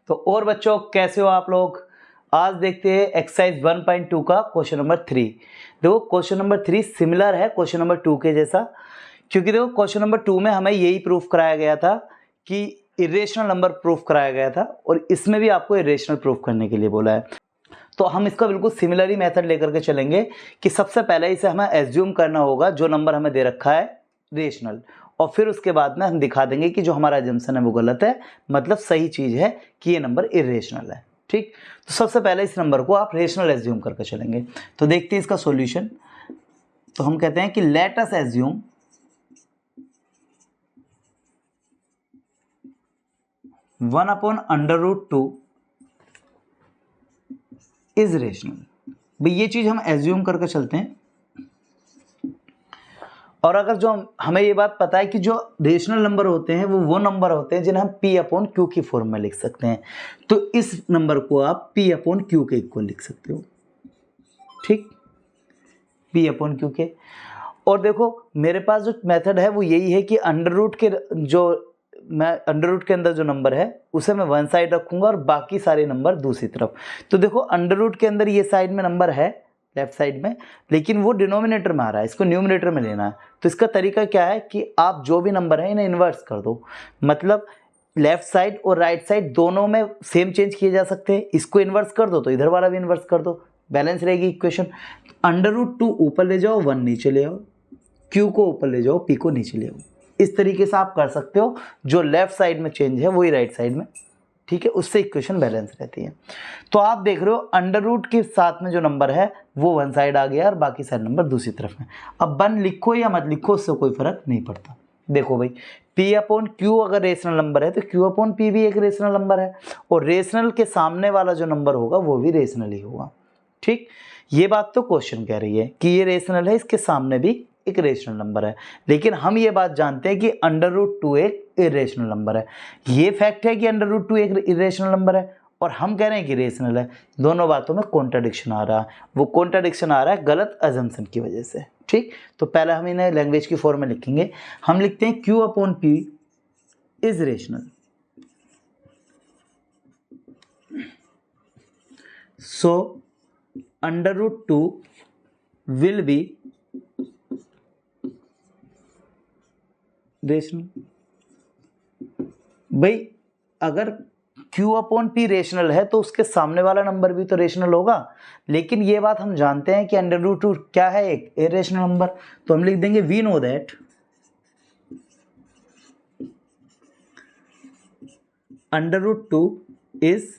तो और बच्चों कैसे हो आप लोग। आज देखते हैं एक्सरसाइज 1.2 का क्वेश्चन नंबर 3। देखो क्वेश्चन नंबर 3 सिमिलर है क्वेश्चन नंबर 2 के जैसा, क्योंकि देखो क्वेश्चन नंबर 2 में हमें यही प्रूफ कराया गया था कि इरेशनल नंबर प्रूफ कराया गया था, और इसमें भी आपको इरेशनल प्रूफ करने के लिए बोला है। तो हम इसका बिल्कुल सिमिलर ही मेथड लेकर के चलेंगे कि सबसे पहले इसे हमें एज्यूम करना होगा जो नंबर हमें दे रखा है रेशनल, और फिर उसके बाद में हम दिखा देंगे कि जो हमारा एजम्पशन है वो गलत है, मतलब सही चीज़ है कि ये नंबर इरेशनल है। ठीक, तो सबसे पहले इस नंबर को आप रेशनल एज्यूम करके चलेंगे। तो देखते हैं इसका सॉल्यूशन। तो हम कहते हैं कि let us assume one upon under root 2 is rational. भाई ये चीज हम एज्यूम करके चलते हैं, और अगर जो हमें ये बात पता है कि जो रेशनल नंबर होते हैं वो नंबर होते हैं जिन्हें हम पी अपॉन क्यू की फॉर्म में लिख सकते हैं। तो इस नंबर को आप पी अपॉन क्यू के इक्वल लिख सकते हो। ठीक, पी अपॉन क्यू के। और देखो मेरे पास जो मेथड है वो यही है कि अंडर रूट के अंडर रूट के अंदर जो नंबर है उसे मैं वन साइड रखूंगा और बाकी सारे नंबर दूसरी तरफ। तो देखो अंडर रूट के अंदर ये साइड में नंबर है लेफ्ट साइड में, लेकिन वो डिनोमिनेटर में आ रहा है, इसको न्यूमिनेटर में लेना है। तो इसका तरीका क्या है कि आप जो भी नंबर है इन्हें इन्वर्स कर दो, मतलब लेफ्ट साइड और राइट साइड दोनों में सेम चेंज किए जा सकते हैं। इसको इन्वर्स कर दो तो इधर वाला भी इन्वर्स कर दो, बैलेंस रहेगी इक्वेशन। अंडर रूट 2 ऊपर ले जाओ, 1 नीचे ले आओ, क्यू को ऊपर ले जाओ, पी को नीचे ले आओ। इस तरीके से आप कर सकते हो। जो लेफ्ट साइड में चेंज है वही राइट साइड में, ठीक है, उससे इक्वेशन बैलेंस रहती है। तो आप देख रहे हो अंडर रूट के साथ में जो नंबर है वो वन साइड आ गया और बाकी सारे नंबर दूसरी तरफ में। अब 1 लिखो या मत लिखो उससे कोई फर्क नहीं पड़ता। देखो भाई पी अपॉन क्यू अगर रेशनल नंबर है तो क्यू अपॉन पी भी एक रेशनल नंबर है, और रेशनल के सामने वाला जो नंबर होगा वो भी रेशनल ही होगा। ठीक, ये बात तो क्वेश्चन कह रही है कि ये रेशनल है, इसके सामने भी एक रेशनल नंबर है। लेकिन हम ये बात जानते हैं कि अंडर रूट 2 एक इरेशनल नंबर है। ये फैक्ट है कि अंडर रूट 2 एक इरेशनल नंबर है, और हम कह रहे हैं कि रेशनल है। दोनों बातों में कॉन्ट्राडिक्शन आ रहा है। वो कॉन्ट्राडिक्शन आ रहा है गलत अजम्पशन की वजह से। ठीक, तो पहले हम इन्हें लैंग्वेज की फॉर्म में लिखेंगे। हम लिखते हैं q upon p is rational, so under root 2 will be rational. भाई अगर Q अपॉन P रेशनल है तो उसके सामने वाला नंबर भी तो रेशनल होगा, लेकिन ये बात हम जानते हैं कि अंडर रूट 2 क्या है, एक इरेशनल नंबर। तो हम लिख देंगे we know that under root 2 is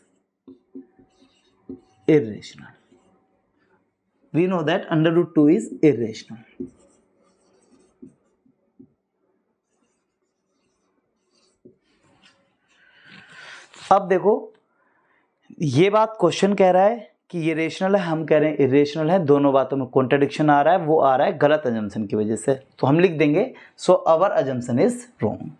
irrational. We know that under root 2 is irrational. अब देखो ये बात क्वेश्चन कह रहा है कि ये रेशनल है, हम कह रहे हैं इरेशनल है। दोनों बातों में कॉन्ट्रडिक्शन आ रहा है, वो आ रहा है गलत अजम्पशन की वजह से। तो हम लिख देंगे so our assumption is wrong.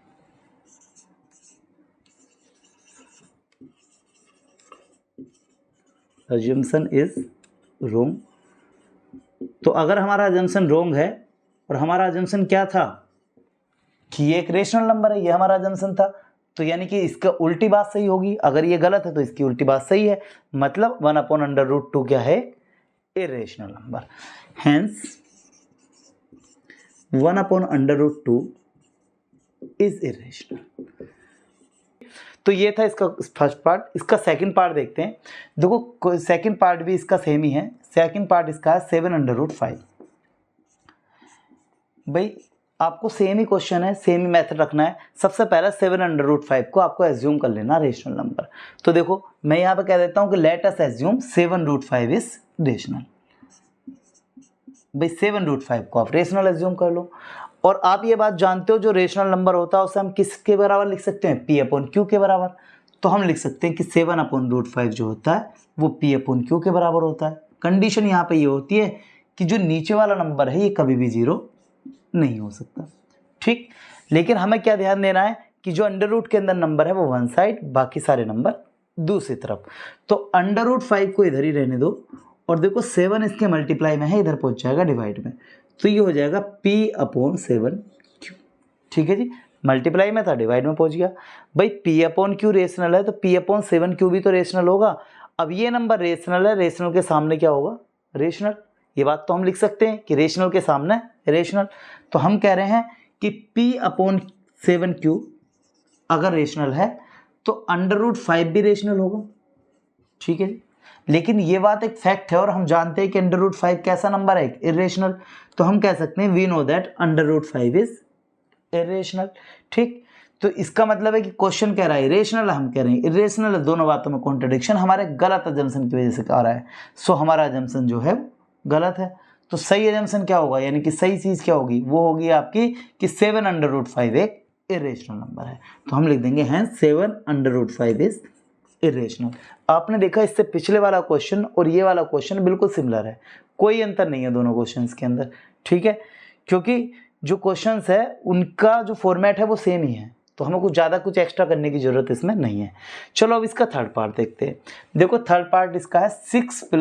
Assumption is wrong. तो अगर हमारा अजम्पशन रॉन्ग है, और हमारा अजम्पशन क्या था कि ये एक रेशनल नंबर है, ये हमारा अजम्पशन था, तो यानी कि इसका उल्टी बात सही होगी। अगर ये गलत है तो इसकी उल्टी बात सही है, मतलब 1 अपॉन अंडर रूट 2 क्या है, irrational number. Hence 1 upon under root 2 is irrational. तो ये था इसका फर्स्ट पार्ट। इसका सेकंड पार्ट देखते हैं। देखो सेकंड पार्ट भी इसका सेम ही है। सेकंड पार्ट इसका है 7 अंडर रूट 5। भाई आपको सेम ही क्वेश्चन है, सेम ही मेथड रखना है। सबसे पहले 7 अंडर रूट 5 को आपको एज्यूम कर लेना रेशनल नंबर। तो देखो मैं यहाँ पे कह देता हूँ कि let us assume 7 root 5 is rational. भाई 7 रूट 5 को आप रेशनल एज्यूम कर लो। और आप ये बात जानते हो जो रेशनल नंबर होता है उसे हम किसके बराबर लिख सकते हैं, पी अपॉन क्यू के बराबर। तो हम लिख सकते हैं कि 7 अपॉन रूट 5 जो होता है वो पी अपॉन क्यू के बराबर होता है। कंडीशन यहाँ पे ये होती है कि जो नीचे वाला नंबर है ये कभी भी 0 नहीं हो सकता। ठीक, लेकिन हमें क्या ध्यान देना है कि जो अंडर रूट के अंदर नंबर है वो वन साइड, बाकी सारे नंबर दूसरी तरफ। तो अंडर रूट 5 को इधर ही रहने दो, और देखो 7 इसके मल्टीप्लाई में है, इधर पहुंच जाएगा डिवाइड में। तो ये हो जाएगा P अपॉन 7 क्यू। ठीक है जी, मल्टीप्लाई में था, डिवाइड में पहुंच गया। भाई पी अपॉन क्यू रेशनल है तो पी अपॉन 7q भी तो रेशनल होगा। अब ये नंबर रेशनल है, रेशनल के सामने क्या होगा, रेशनल। ये बात तो हम लिख सकते हैं कि रेशनल के सामने रेशनल। तो हम कह रहे हैं कि p अपॉन 7q अगर रेशनल है तो √5 भी रेशनल होगा। ठीक है जी, लेकिन ये बात एक फैक्ट है और हम जानते हैं कि √5 कैसा नंबर है, इरेशनल। तो हम कह सकते हैं we know that √5 is irrational. ठीक, तो इसका मतलब है कि क्वेश्चन कह रहा है इरेशनल, हम कह रहे हैं इरेशनल है। दोनों बातों में कॉन्ट्रडिक्शन हमारे गलत अजम्पशन की वजह से आ रहा है। सो हमारा अजम्पशन जो है गलत है। तो सही अजम्पशन क्या होगा, यानी कि सही चीज़ क्या होगी, वो होगी आपकी कि 7 √5 एक इरेशनल नंबर है। तो हम लिख देंगे हैं 7 √5 इज इरेशनल। आपने देखा इससे पिछले वाला क्वेश्चन और ये वाला क्वेश्चन बिल्कुल सिमिलर है, कोई अंतर नहीं है दोनों क्वेश्चंस के अंदर। ठीक है, क्योंकि जो क्वेश्चंस है उनका जो फॉर्मेट है वो सेम ही है, तो हमें कुछ ज़्यादा कुछ एक्स्ट्रा करने की ज़रूरत इसमें नहीं है। चलो अब इसका थर्ड पार्ट देखते हैं। देखो थर्ड पार्ट इसका है 6 +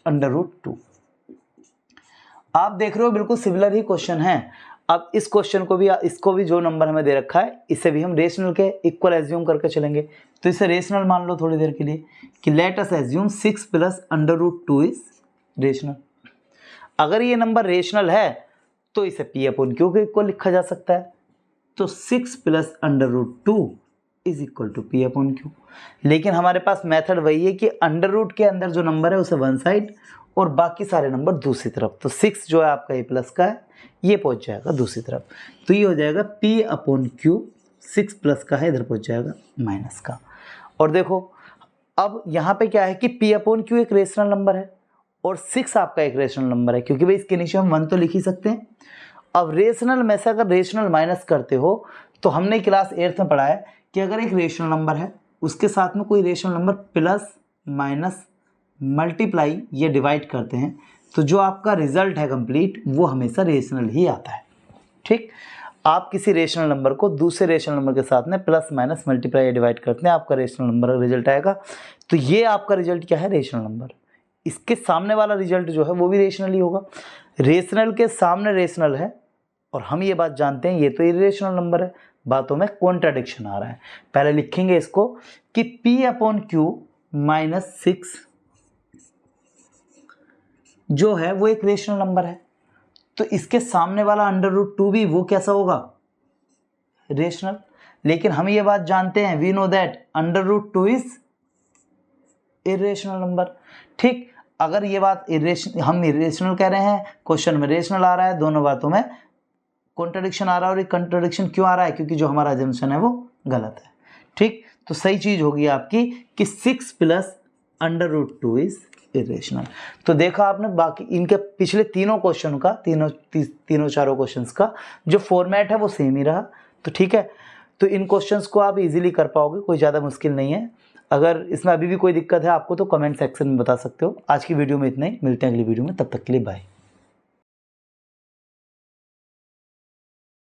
√2। आप देख रहे हो बिल्कुल सिमिलर ही क्वेश्चन है। अब इस क्वेश्चन को भी, इसको भी जो नंबर हमें दे रखा है इसे भी हम रेशनल के इक्वल एज्यूम करके चलेंगे। तो इसे रेशनल मान लो थोड़ी देर के लिए कि let us assume 6 + √2 is rational. अगर ये नंबर रेशनल है तो इसे p अपॉन क्यू के इक्वल लिखा जा सकता है। तो 6 + √2 is equal to p upon q. लेकिन हमारे पास मेथड वही है कि अंडर के अंदर जो नंबर है उसे वन साइड और बाकी सारे नंबर दूसरी तरफ। तो 6 जो है आपका ये प्लस का है, ये पहुंच जाएगा दूसरी तरफ। तो ये हो जाएगा p अपॉन क्यू, 6 प्लस का है इधर पहुंच जाएगा माइनस का। और देखो अब यहाँ पे क्या है कि p अपॉन क्यू एक रेशनल नंबर है और 6 आपका एक रेशनल नंबर है, क्योंकि भाई इसके नीचे हम 1 तो लिख ही सकते हैं। अब रेशनल में से अगर रेशनल माइनस करते हो तो हमने क्लास 8th में पढ़ा है कि अगर एक रेशनल नंबर है उसके साथ में कोई rational number plus minus multiply या डिवाइड करते हैं तो जो आपका रिजल्ट है कंप्लीट वो हमेशा रेशनल ही आता है। ठीक, आप किसी रेशनल नंबर को दूसरे रेशनल नंबर के साथ में प्लस माइनस मल्टीप्लाई या डिवाइड करते हैं, आपका रेशनल नंबर का रिजल्ट आएगा। तो ये आपका रिजल्ट क्या है, रेशनल नंबर। इसके सामने वाला रिजल्ट जो है वो भी रेशनल ही होगा। रेशनल के सामने रेशनल है और हम ये बात जानते हैं ये तो इरेशनल नंबर है। बातों में कॉन्ट्राडिक्शन आ रहा है। पहले लिखेंगे इसको कि p अपॉन क्यू -6 जो है वो एक रेशनल नंबर है, तो इसके सामने वाला √2 भी वो कैसा होगा, रेशनल। लेकिन हम ये बात जानते हैं we know that √2 is irrational number. ठीक, अगर ये बात हम इरेशनल कह रहे हैं, क्वेश्चन में रेशनल आ रहा है, दोनों बातों में कॉन्ट्रडिक्शन आ रहा है। और ये कॉन्ट्रडिक्शन क्यों आ रहा है, क्योंकि जो हमारा अजम्पशन है वो गलत है। ठीक, तो सही चीज होगी आपकी कि 6 + √2 इज इरेशनल। तो देखा आपने बाकी इनके पिछले तीनों क्वेश्चन का, तीनों चारों क्वेश्चंस का जो फॉर्मेट है वो सेम ही रहा। तो ठीक है, तो इन क्वेश्चंस को आप इजीली कर पाओगे, कोई ज़्यादा मुश्किल नहीं है। अगर इसमें अभी भी कोई दिक्कत है आपको तो कमेंट सेक्शन में बता सकते हो। आज की वीडियो में इतना ही, मिलते हैं अगली वीडियो में, तब तक के लिए बाय।